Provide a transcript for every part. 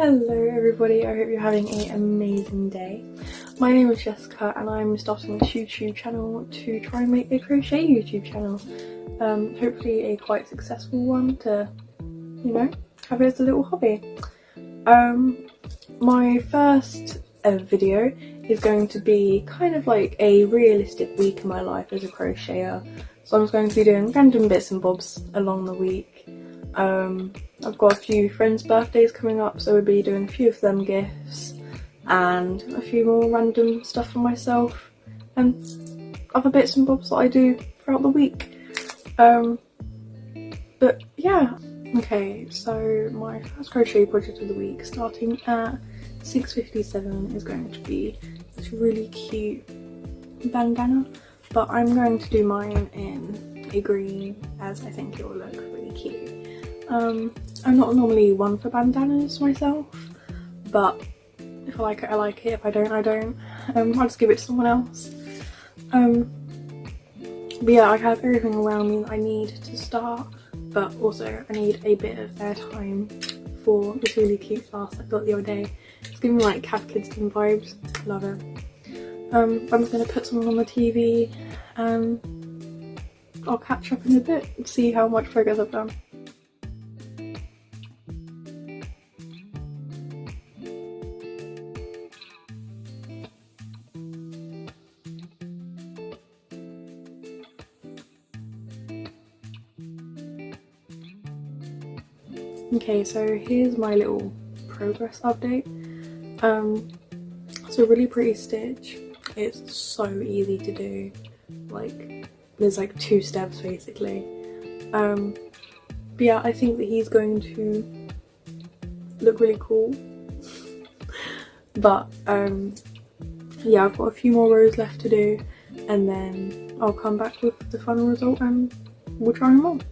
Hello everybody, I hope you're having an amazing day. My name is Jessica and I'm starting this YouTube channel to try and make a crochet YouTube channel. Hopefully a quite successful one to, you know, have it as a little hobby. My first video is going to be kind of like a realistic week in my life as a crocheter. So I'm just going to be doing random bits and bobs along the week. I've got a few friends' birthdays coming up, so we'll be doing a few of them gifts and a few more random stuff for myself and other bits and bobs that I do throughout the week. But yeah. Okay, so my first crochet project of the week, starting at 6:57, is going to be this really cute bandana, but I'm going to do mine in a green as I think it will look really cute. I'm not normally one for bandanas myself, but if I like it, I like it. If I don't, I don't. I'll just give it to someone else. But yeah, I have everything around me that I need to start, but also I need a bit of airtime for this really cute class I got the other day. It's giving me like Cat Kidston vibes. Love it. I'm just going to put something on the TV and I'll catch up in a bit and see how much progress I've done. Okay, so here's my little progress update. It's a really pretty stitch. It's so easy to do. Like, there's like 2 steps basically. But yeah, I think that he's going to look really cool. But yeah, I've got a few more rows left to do, and then I'll come back with the final result and we'll try them on.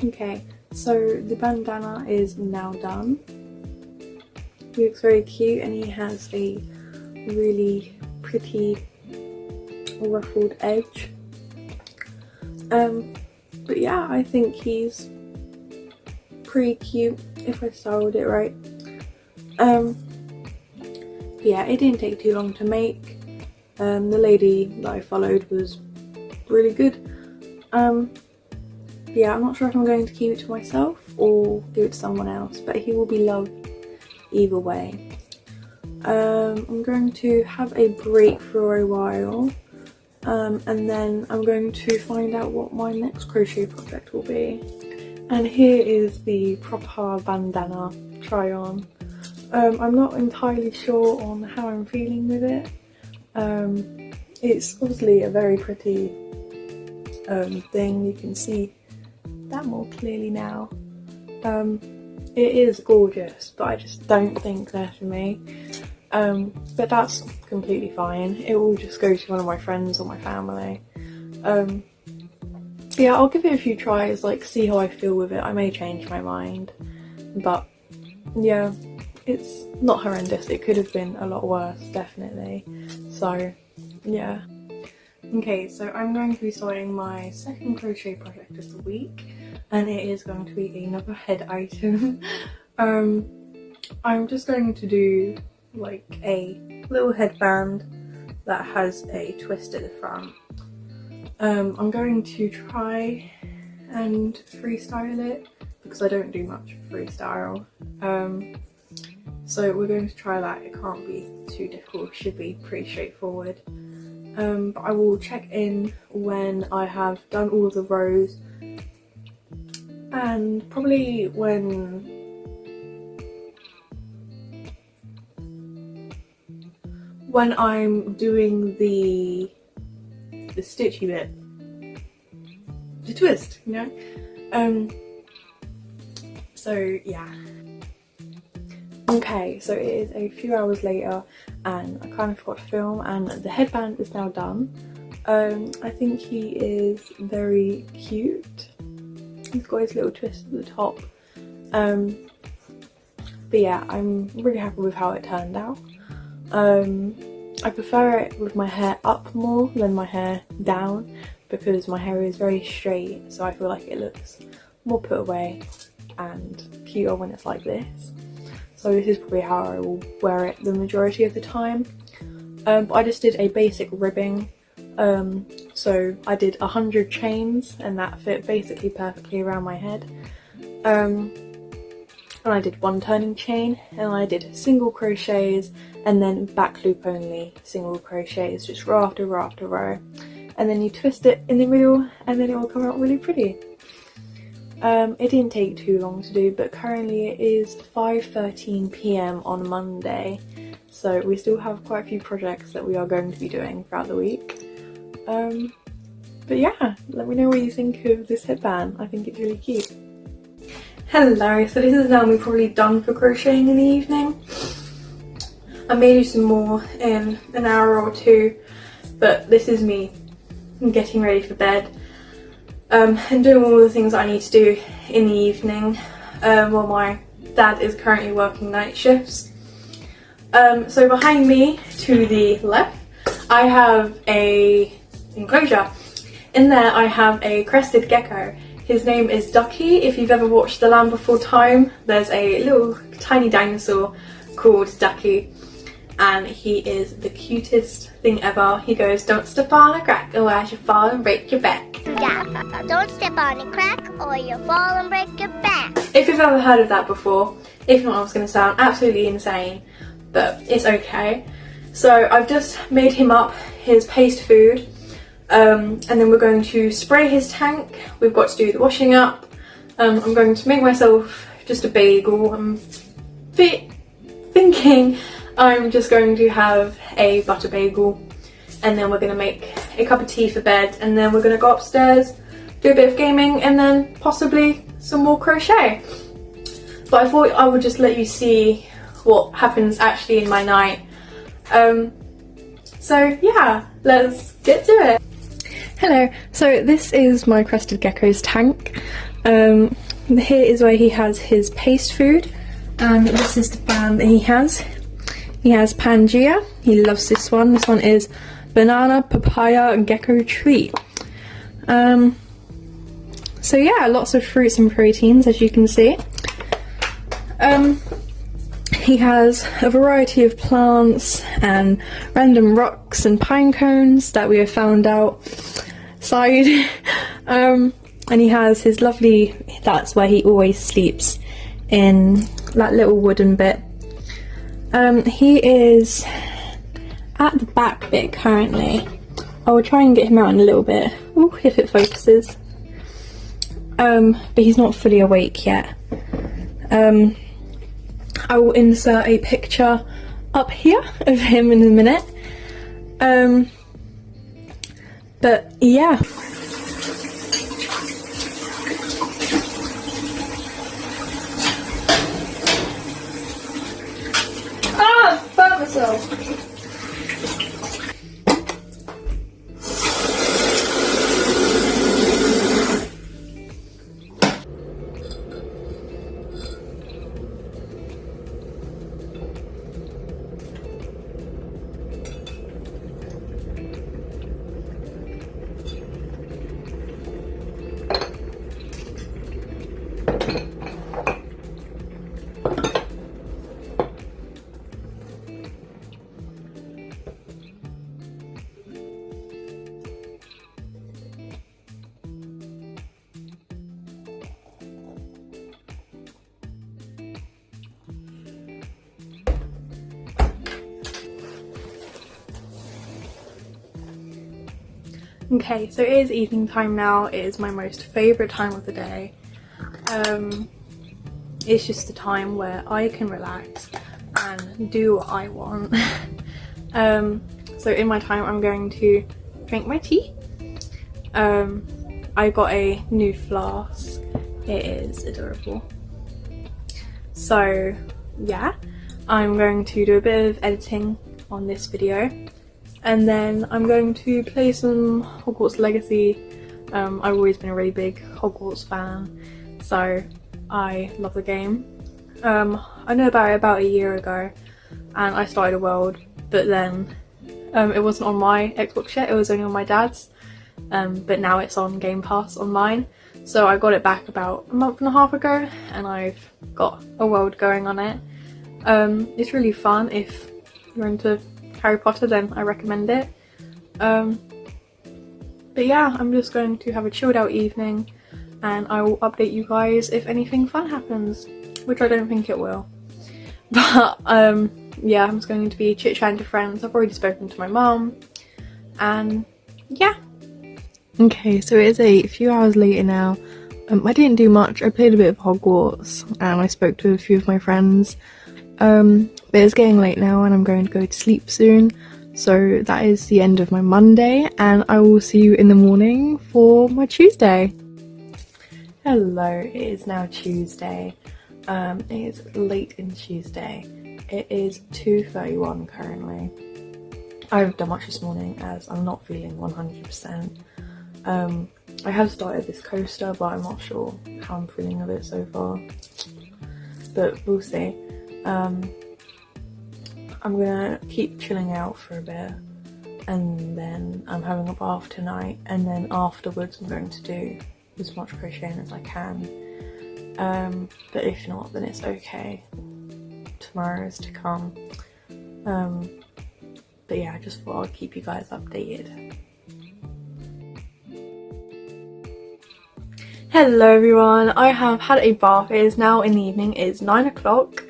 Okay, so the bandana is now done. He looks very cute and he has a really pretty ruffled edge. But yeah, I think he's pretty cute if I styled it right. Yeah, it didn't take too long to make. The lady that I followed was really good. Yeah, I'm not sure if I'm going to keep it to myself or give it to someone else, but he will be loved either way. I'm going to have a break for a while, and then I'm going to find out what my next crochet project will be. And here is the proper bandana try on. I'm not entirely sure on how I'm feeling with it. It's obviously a very pretty thing. You can see that more clearly now. It is gorgeous, but I just don't think they're for me. But that's completely fine. It will just go to one of my friends or my family. Yeah, I'll give it a few tries, like see how I feel with it. I may change my mind, but yeah, it's not horrendous. It could have been a lot worse, definitely. So yeah. Okay, so I'm going to be starting my second crochet project of the week, and it is going to be another head item. I'm just going to do like a little headband that has a twist at the front. I'm going to try and freestyle it because I don't do much freestyle. So we're going to try that. It can't be too difficult, it should be pretty straightforward. But I will check in when I have done all of the rows, and probably when I'm doing the stitchy bit, the twist, you know. So yeah. Okay, so it is a few hours later and I kind of forgot to film, and the headband is now done. I think he is very cute. He's got his little twist at the top. But yeah, I'm really happy with how it turned out. I prefer it with my hair up more than my hair down, because my hair is very straight, so I feel like it looks more put away and cuter when it's like this. So this is probably how I will wear it the majority of the time. But I just did a basic ribbing. So I did 100 chains and that fit basically perfectly around my head. And I did one turning chain, and I did single crochets and then back loop only single crochets, just row after row after row. And then you twist it in the middle and then it will come out really pretty. It didn't take too long to do, but currently it is 5:13 p.m. on Monday, so we still have quite a few projects that we are going to be doing throughout the week. But yeah, let me know what you think of this headband. I think it's really cute. Hello, so this is now me probably done for crocheting in the evening. I may do some more in an hour or two, but this is me getting ready for bed. And doing all the things I need to do in the evening while my dad is currently working night shifts. So behind me to the left I have a enclosure. In there I have a crested gecko. His name is Ducky. If you've ever watched The Land Before Time, there's a little tiny dinosaur called Ducky, and he is the cutest thing ever. He goes, "Don't step on a crack or I shall fall and break your back." Yeah, don't step on a crack or you'll fall and break your back. If you've ever heard of that before, if not, I was going to sound absolutely insane, but it's okay. So I've just made him up his paste food, and then we're going to spray his tank. We've got to do the washing up. I'm going to make myself just a bagel. I'm thinking I'm just going to have a butter bagel, and then we're going to make a cup of tea for bed, and then we're going to go upstairs, do a bit of gaming, and then possibly some more crochet. But I thought I would just let you see what happens actually in my night. So yeah, let's get to it. Hello, so this is my crested gecko's tank. Here is where he has his paste food, and this is the band that he has. He has Pangea, he loves this one. This one is Banana Papaya Gecko Treat. So yeah, lots of fruits and proteins, as you can see. He has a variety of plants and random rocks and pine cones that we have found outside. And he has his lovely, that's where he always sleeps, in that little wooden bit. He is at the back bit currently. I will try and get him out in a little bit. Ooh, if it focuses. But he's not fully awake yet. I will insert a picture up here of him in a minute. But yeah. Ah! Burnt myself! Okay, so it is evening time now. It is my most favourite time of the day. It's just the time where I can relax and do what I want. So in my time I'm going to drink my tea. I got a new flask. It is adorable. So yeah, I'm going to do a bit of editing on this video. and then I'm going to play some Hogwarts Legacy. I've always been a really big Hogwarts fan, so I love the game. I know about it about a year ago, and I started a world, but then it wasn't on my Xbox yet, it was only on my dad's, but now it's on Game Pass on mine. So I got it back about a month and a half ago, and I've got a world going on it. It's really fun. If you're into Harry Potter, then I recommend it. But yeah, I'm just going to have a chilled out evening, and I will update you guys if anything fun happens, which I don't think it will. But yeah, I'm just going to be chit-chatting to friends. I've already spoken to my mum, and yeah. Okay, so it is a few hours later now. I didn't do much. I played a bit of Hogwarts and I spoke to a few of my friends. But it's getting late now and I'm going to go to sleep soon. So that is the end of my Monday, and I will see you in the morning for my Tuesday. Hello, it is now Tuesday. It is late in Tuesday. It is 2:31 currently. I haven't done much this morning as I'm not feeling 100%. I have started this coaster, but I'm not sure how I'm feeling of it so far. But we'll see. I'm gonna keep chilling out for a bit, and then I'm having a bath tonight, and then afterwards I'm going to do as much crocheting as I can. But if not, then it's okay. Tomorrow is to come. But yeah, I just thought I'd keep you guys updated. Hello everyone, I have had a bath. It is now in the evening, it is 9 o'clock.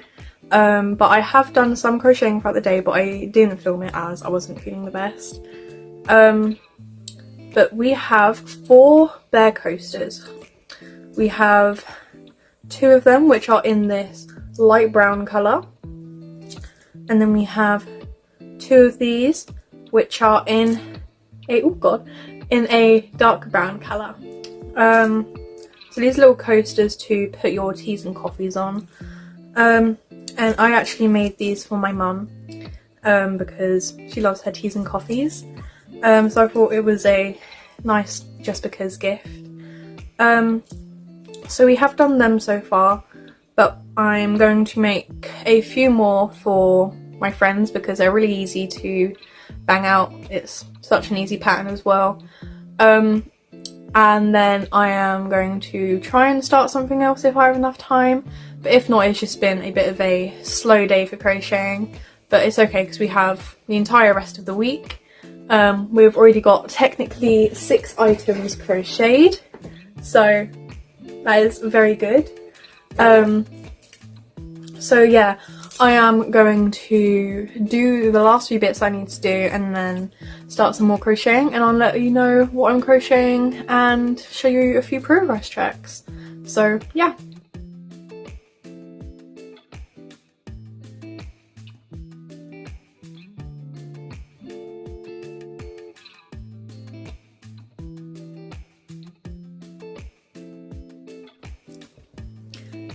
But I have done some crocheting throughout the day, but I didn't film it as I wasn't feeling the best. But we have 4 bear coasters. We have 2 of them which are in this light brown colour, and then we have 2 of these which are in a dark brown colour. So these little coasters to put your teas and coffees on. And I actually made these for my mum because she loves her teas and coffees. So I thought it was a nice just because gift. So we have done them so far, but I'm going to make a few more for my friends because they're really easy to bang out. It's such an easy pattern as well. And then I am going to try and start something else if I have enough time. But if not, it's just been a bit of a slow day for crocheting. But it's okay because we have the entire rest of the week. We've already got technically 6 items crocheted. So that is very good. So yeah, I am going to do the last few bits I need to do and then start some more crocheting, and I'll let you know what I'm crocheting and show you a few progress checks. So yeah.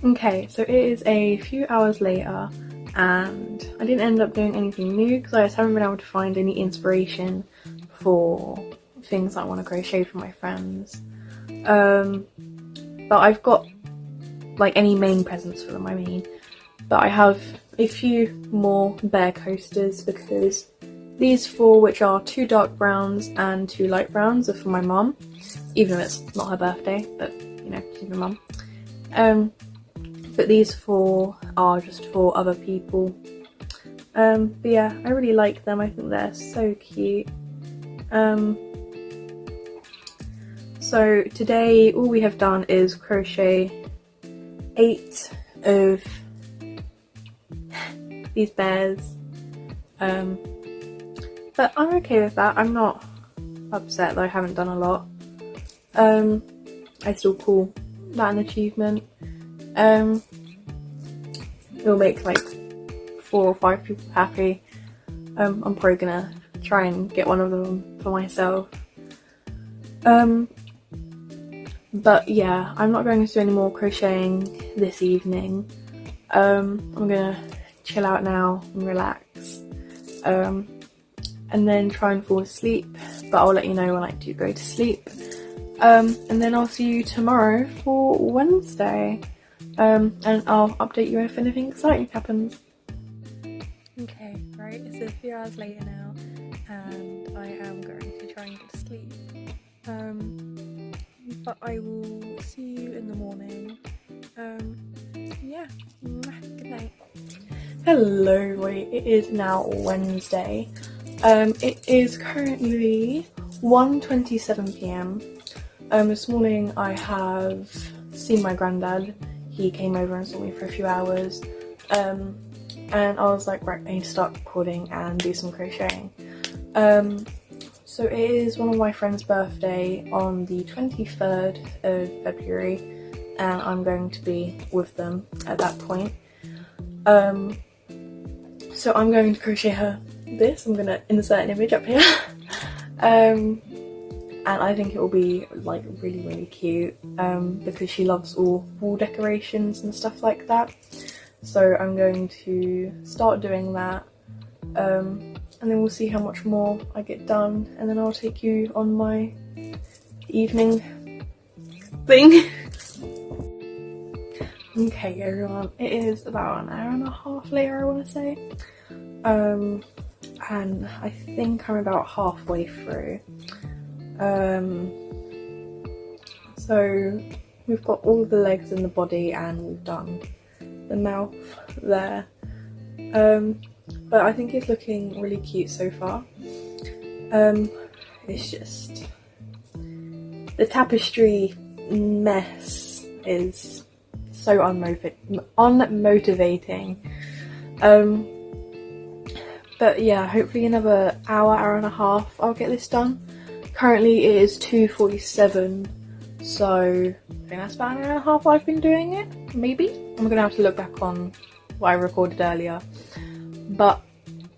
Okay, so it is a few hours later and I didn't end up doing anything new because I just haven't been able to find any inspiration for things I want to crochet for my friends. But I've got like any main presents for them, I mean. But I have a few more bear coasters because these 4, which are 2 dark browns and 2 light browns, are for my mum. Even though it's not her birthday, but you know, she's my mum. But these 4 are just for other people. But yeah, I really like them. I think they're so cute. So today all we have done is crochet 8 of these bears. But I'm okay with that. I'm not upset that I haven't done a lot. I still call that an achievement. It'll make like 4 or 5 people happy. I'm probably gonna try and get one of them for myself. But yeah, I'm not going to do any more crocheting this evening. I'm gonna chill out now and relax. and then try and fall asleep, but I'll let you know when I do go to sleep. And then I'll see you tomorrow for Wednesday, and I'll update you if anything exciting happens. Okay, right, it's a few hours later now, and I am going to try and get to sleep. But I will see you in the morning. Yeah, good night. Hello, everybody. It is now Wednesday. It is currently 1:27 p.m. This morning I have seen my granddad. He came over and saw me for a few hours. And I was like, right, I need to start recording and do some crocheting. So it is one of my friend's birthday on the 23rd of February, and I'm going to be with them at that point. So I'm going to crochet her this. I'm going to insert an image up here. And I think it will be like really, really cute, because she loves all wall decorations and stuff like that. So I'm going to start doing that, and then we'll see how much more I get done, and then I'll take you on my evening thing. Okay everyone, it is about an hour and a half later, I want to say, and I think I'm about halfway through. So we've got all the legs and the body, and we've done the mouth there, but I think it's looking really cute so far. It's just the tapestry mess is so unmotivating, but yeah, hopefully another hour and a half I'll get this done. Currently it is 2:47, so I think that's about an hour and a half I've been doing it, maybe. I'm gonna have to look back on what I recorded earlier, but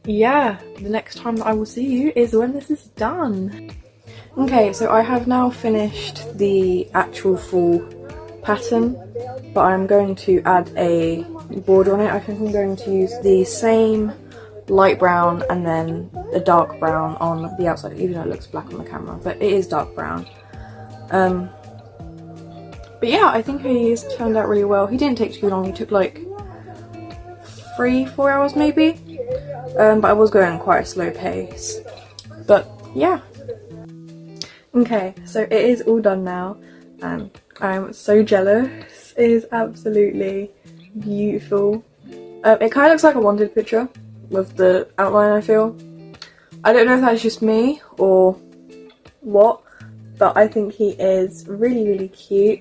yeah, the next time that I will see you is when this is done. Okay, so I have now finished the actual full pattern, but I'm going to add a border on it. I think I'm going to use the same light brown and then a dark brown on the outside, even though it looks black on the camera, but it is dark brown. But yeah, I think he's turned out really well. He didn't take too long, he took like 3-4 hours maybe, but I was going at quite a slow pace, but yeah. Okay, so it is all done now, and I'm so jealous. It is absolutely beautiful. It kind of looks like a wanted picture with the outline, I feel. I don't know if that's just me or what, but I think he is really, really cute.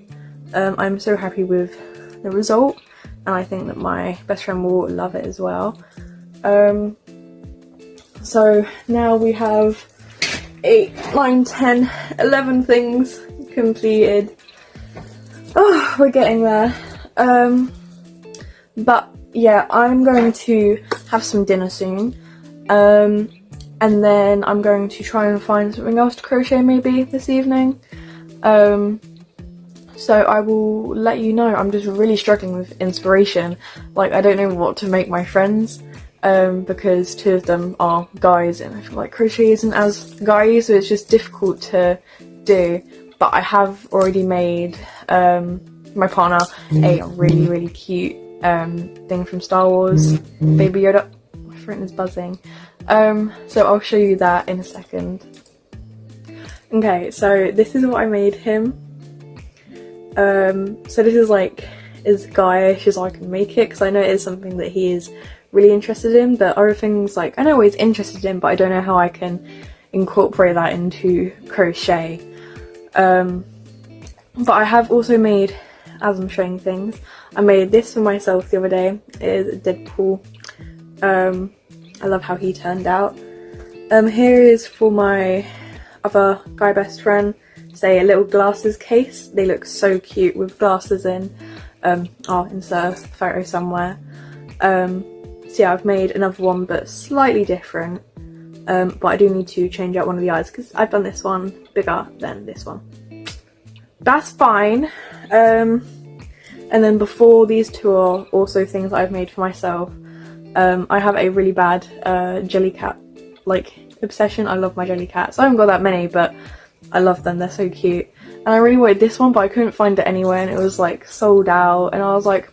I'm so happy with the result, and I think that my best friend will love it as well. So now we have 8, 9, 10, 11 things completed. Oh, we're getting there. But yeah, I'm going to have some dinner soon, and then I'm going to try and find something else to crochet maybe this evening. So I will let you know. I'm just really struggling with inspiration. Like, I don't know what to make my friends, because 2 of them are guys, and I feel like crochet isn't as guy-y, so it's just difficult to do. But I have already made my partner a really, really cute thing from Star Wars, Baby Yoda. My phone is buzzing. So I'll show you that in a second. Okay, so this is what I made him. So this is like as guyish as I can make it, because I know it is something that he is really interested in, but other things, like, I know he's interested in, but I don't know how I can incorporate that into crochet. But I have also made, as I'm showing things, I made this for myself the other day. It is Deadpool. I love how he turned out. Here is for my other guy best friend, say a little glasses case. They look so cute with glasses in. I'll insert a photo somewhere. So yeah, I've made another one but slightly different, but I do need to change out one of the eyes because I've done this one bigger than this one. That's fine. And then before, these 2 are also things that I've made for myself. I have a really bad jelly cat like obsession. I love my jelly cats. I haven't got that many, but I love them. They're so cute. And I really wanted this one, but I couldn't find it anywhere, and it was like sold out, and I was like,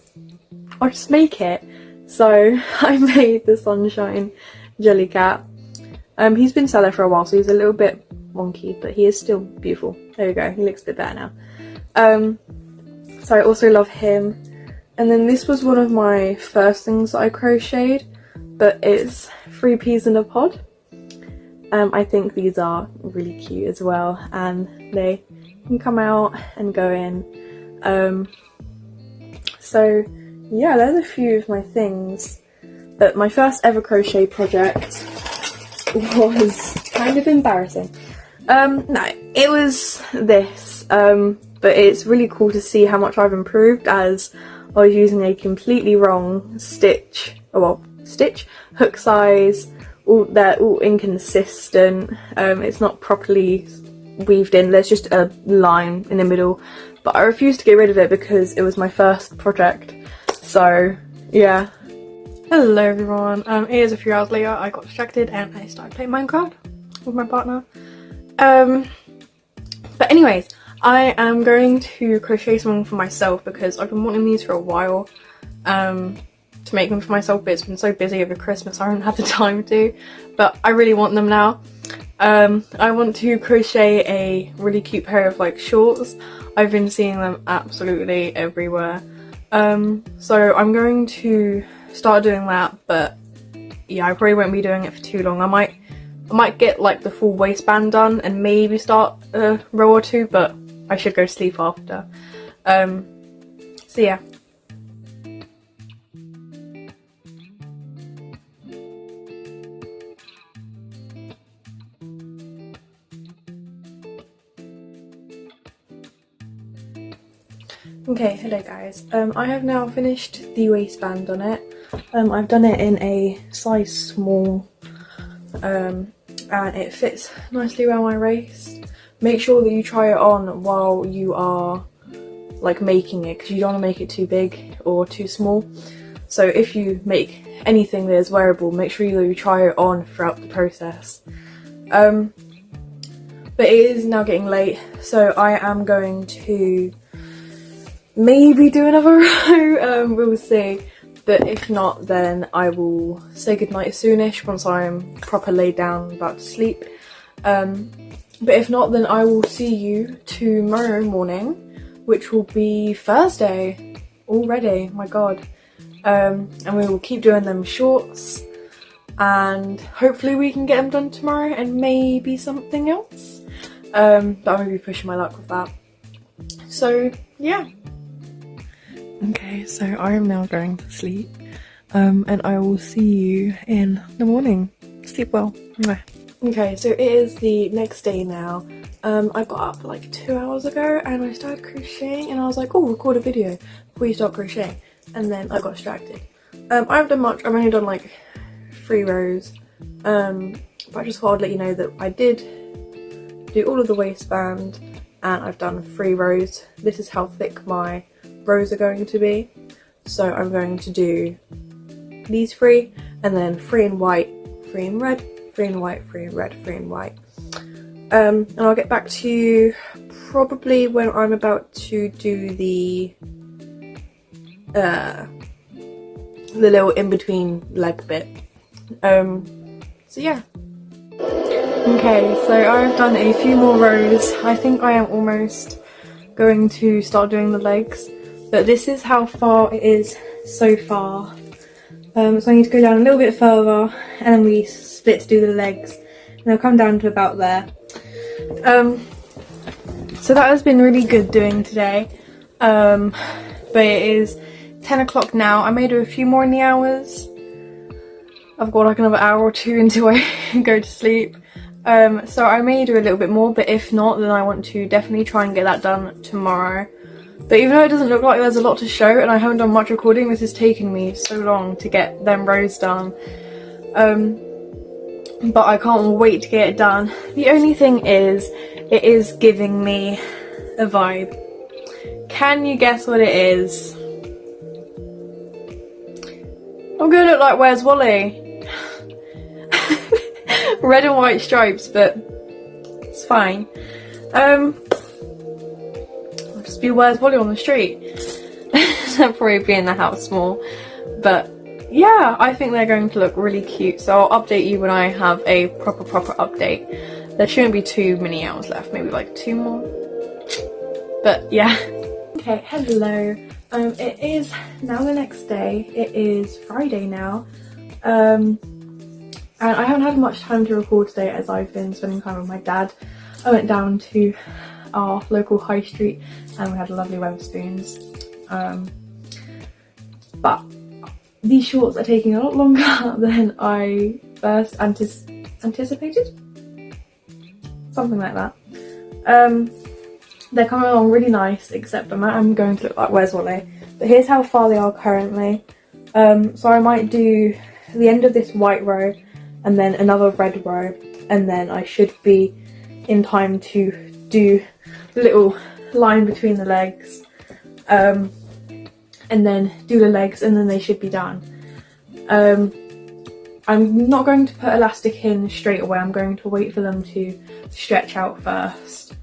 I'll just make it. So I made the Sunshine jelly cat. He's been sat there for a while, so he's a little bit wonky, but he is still beautiful. There we go, he looks a bit better now. So I also love him. And then this was one of my first things that I crocheted, but it's 3 peas in a pod. I think these are really cute as well, and they can come out and go in. So yeah, there's a few of my things. But my first ever crochet project was kind of embarrassing. No, it was this, but it's really cool to see how much I've improved, as I was using a completely wrong hook size, they're all inconsistent, it's not properly weaved in, there's just a line in the middle, but I refused to get rid of it because it was my first project, so yeah. Hello everyone, it is a few hours later. I got distracted and I started playing Minecraft with my partner. But anyways, I am going to crochet something for myself because I've been wanting these for a while to make them for myself, but it's been so busy over Christmas I haven't had the time to, but I really want them now. I want to crochet a really cute pair of like shorts. I've been seeing them absolutely everywhere, so I'm going to start doing that, but yeah, I probably won't be doing it for too long. I might get like the full waistband done and maybe start a row or two, but I should go to sleep after. So yeah. Okay, hello guys. I have now finished the waistband on it. I've done it in a size small, and it fits nicely around my waist. Make sure that you try it on while you are like making it, because you don't want to make it too big or too small. So if you make anything that is wearable, make sure you try it on throughout the process. But it is now getting late, so I am going to maybe do another row, we'll see. But if not, then I will say goodnight soonish once I'm proper laid down about to sleep. But if not, then I will see you tomorrow morning, which will be Thursday already, my god. And we will keep doing them shorts, and hopefully we can get them done tomorrow and maybe something else. But I'm going to be pushing my luck with that. So yeah. Okay, so I am now going to sleep, and I will see you in the morning. Sleep well. Mwah. Okay, so it is the next day now. I got up like 2 hours ago and I started crocheting, and I was like, oh, record a video before you start crocheting, and then I got distracted. I haven't done much. I've only done like 3 rows, but I just thought I'd let you know that I did do all of the waistband and I've done 3 rows. This is how thick my rows are going to be. So I'm going to do these 3, and then 3 in white, 3 in red, 3 in white, 3 in red, 3 in white. And I'll get back to you probably when I'm about to do the little in-between leg bit. So yeah. Okay, so I've done a few more rows. I think I am almost going to start doing the legs, but this is how far it is so far. So I need to go down a little bit further, and then we split to do the legs, and they'll come down to about there. So that has been really good doing today, but it is 10 o'clock now. I may do a few more in the hours. I've got like another hour or 2 until I go to sleep. So I may do a little bit more, but if not, then I want to definitely try and get that done tomorrow. But even though it doesn't look like there's a lot to show, and I haven't done much recording, this has taken me so long to get them rows done. But I can't wait to get it done. The only thing is, it is giving me a vibe. Can you guess what it is? I'm gonna look like Where's Wally? red and white stripes, but it's fine. I'll just be Where's Wally on the street. They'll probably be in the house more, but yeah, I think they're going to look really cute. So I'll update you when I have a proper update. There shouldn't be too many hours left, maybe like 2 more. But yeah. Okay, hello. It is now the next day. It is Friday now. And I haven't had much time to record today as I've been spending time with my dad. I went down to our local high street and we had lovely Wetherspoons. But these shorts are taking a lot longer than I first anticipated. Something like that. They're coming along really nice, except I'm going to look like Where's Wally. But here's how far they are currently. So I might do the end of this white row and then another red row, and then I should be in time to do the little line between the legs, and then do the legs, and then they should be done. I'm not going to put elastic in straight away. I'm going to wait for them to stretch out first,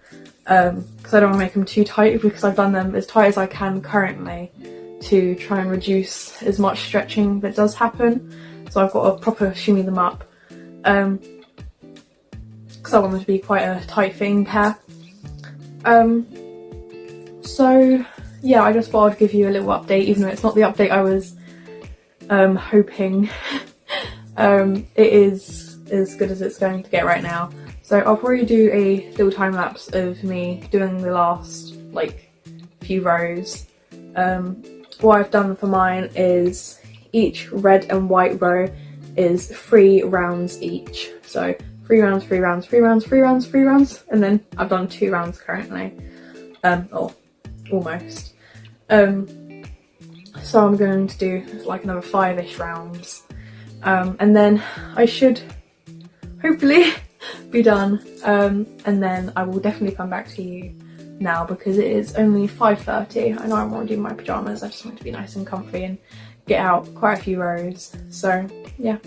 because I don't want to make them too tight, because I've done them as tight as I can currently to try and reduce as much stretching that does happen. So I've got to proper shimmy them up, because I want them to be quite a tight fitting pair. So yeah, I just thought I'd give you a little update, even though it's not the update I was hoping. It is as good as it's going to get right now. So I'll probably do a little time lapse of me doing the last like few rows. What I've done for mine is each red and white row is 3 rounds each. So 3 rounds, 3 rounds, 3 rounds, 3 rounds, 3 rounds, and then I've done 2 rounds currently. Or almost. So I'm going to do like another 5-ish rounds. And then I should hopefully be done. And then I will definitely come back to you now, because it is only 5:30. I know I'm already in my pyjamas. I just want it to be nice and comfy and get out quite a few rows. So yeah.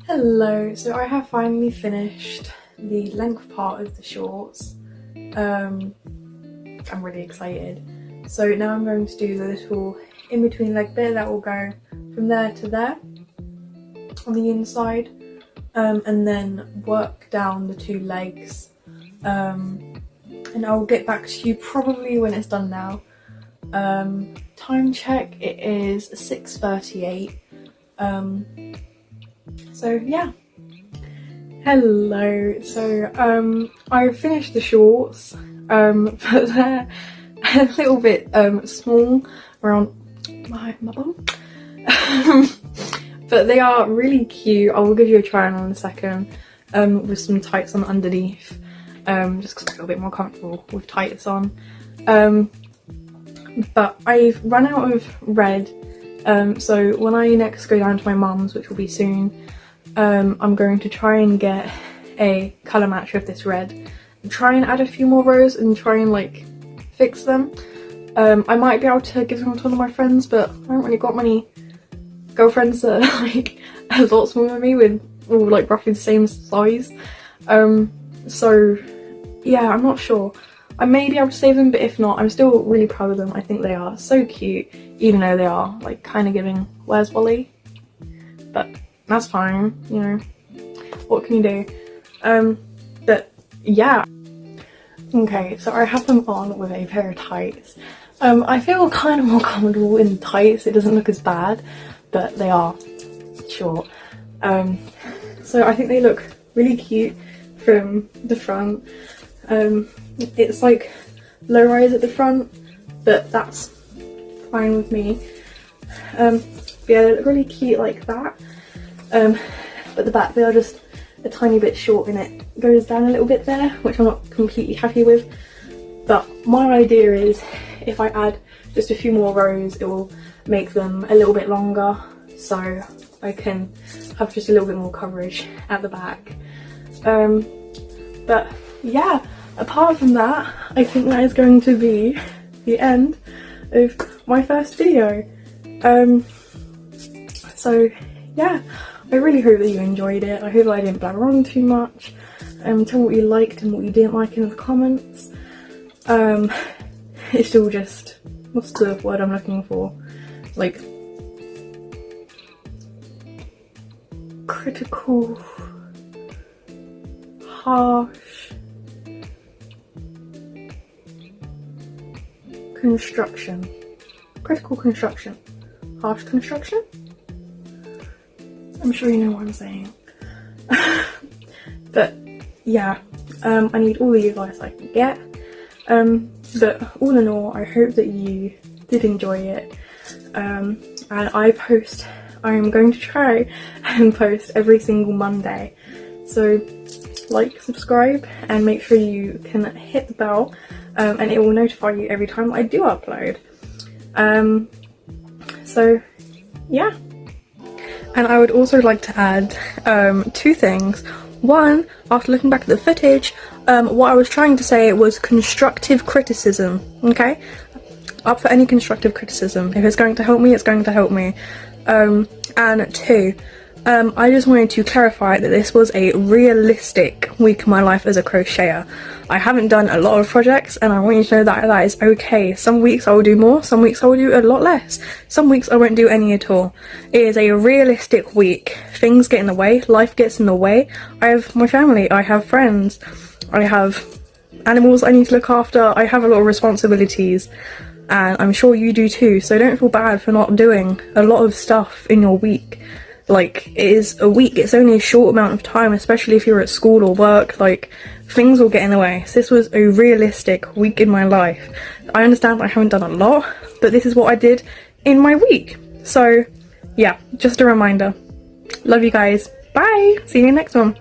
Hello, so I have finally finished the length part of the shorts. I'm really excited. So now I'm going to do the little in between leg bit that will go from there to there on the inside, and then work down the 2 legs, and I'll get back to you probably when it's done now. Time check, it is 6:38. So yeah. Hello. So I finished the shorts, but they're a little bit small around my bum. But they are really cute. I will give you a try on in a second, with some tights on underneath, just because I feel a bit more comfortable with tights on. But I've run out of red, so when I next go down to my mum's, which will be soon, I'm going to try and get a colour match with this red and try and add a few more rows and try and like fix them. I might be able to give them to one of my friends, but I haven't really got many girlfriends that are like a lot smaller than me, with all like roughly the same size. So yeah, I'm not sure. I may be able to save them, but if not, I'm still really proud of them. I think they are so cute, even though they are like kind of giving Where's Wally, but that's fine, you know, what can you do? But yeah. Okay, so I have them on with a pair of tights. I feel kind of more comfortable in tights. It doesn't look as bad, but they are short. So I think they look really cute from the front. It's like low rise at the front, but that's fine with me. But yeah, they look really cute like that. But the back, they are just a tiny bit short and it goes down a little bit there, which I'm not completely happy with. But my idea is if I add just a few more rows, it will make them a little bit longer, so I can have just a little bit more coverage at the back. But yeah, apart from that, I think that is going to be the end of my first video. So yeah, I really hope that you enjoyed it. I hope that I didn't blabber on too much. Tell me what you liked and what you didn't like in the comments. It's still just, what's the word I'm looking for? Like, critical, harsh construction. Critical construction. Harsh construction? I'm sure you know what I'm saying. But yeah, I need all the advice I can get. But all in all, I hope that you did enjoy it. And I'm going to try and post every single Monday. So like, subscribe, and make sure you can hit the bell, and it will notify you every time I do upload. So yeah. And I would also like to add two things. One, after looking back at the footage, what I was trying to say was constructive criticism, okay? Up for any constructive criticism. If it's going to help me, it's going to help me. And two, I just wanted to clarify that this was a realistic week of my life as a crocheter. I haven't done a lot of projects, and I want you to know that that is okay. Some weeks I will do more, some weeks I will do a lot less. Some weeks I won't do any at all. It is a realistic week. Things get in the way, life gets in the way. I have my family, I have friends, I have animals I need to look after, I have a lot of responsibilities, and I'm sure you do too, so don't feel bad for not doing a lot of stuff in your week. Like, it is a week, it's only a short amount of time, especially if you're at school or work, like, things will get in the way. So this was a realistic week in my life. I understand I haven't done a lot, but this is what I did in my week. So, yeah, just a reminder. Love you guys. Bye! See you in the next one.